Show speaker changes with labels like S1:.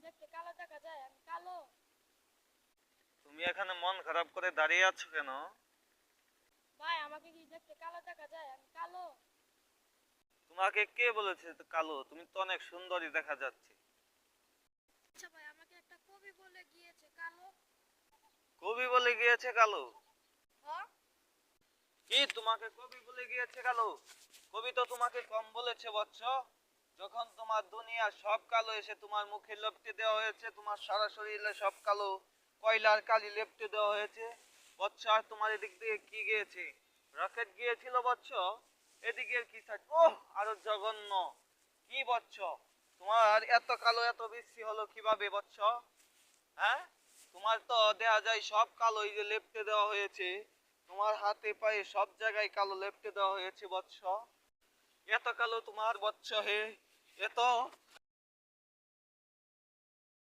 S1: দেখতে কালো দেখা যায়? আমি কালো।
S2: তুমি এখানে মন খারাপ করে দাঁড়িয়ে আছো কেন?
S1: ভাই আমাকে কি দেখতে কালো দেখা যায়? আমি কালো।
S2: তোমাকে কে বলেছে তো কালো? তুমি তো অনেক সুন্দরী দেখা যাচ্ছে।
S1: আচ্ছা ভাই, আমাকে একটা কবি বলে গিয়েছে কালো।
S2: কবি বলে গিয়েছে কালো?
S1: হ্যাঁ।
S2: কি তোমাকে কবি বলে গিয়েছে কালো? কবি তো তোমাকে কম বলেছে বৎস। যখন তোমার দুনিয়া সব কালো এসে তোমার মুখে লেপ্টে দেওয়া হয়েছে, তোমার সারা শরীরে সব কালো কয়লার কালি লেপ্টে দেওয়া হয়েছে বৎস। আর তোমার এদিক দিয়ে কি গিয়েছে? রকেট গিয়েছিল বৎস। এদিকে কি থাকবে? ওহ, আরো জঘন্য। কি বৎস, তোমার এত কালো এত বিশ্রী হলো কিভাবে বৎস? হ্যাঁ, তোমার তো দেখা যায় সব কালো এই যে লেপ্টে দেওয়া হয়েছে। তোমার হাতে পায়ে সব জায়গায় কালো লেপ্টে দেওয়া হয়েছে বৎস। এত কালো তোমার বৎস হে, এত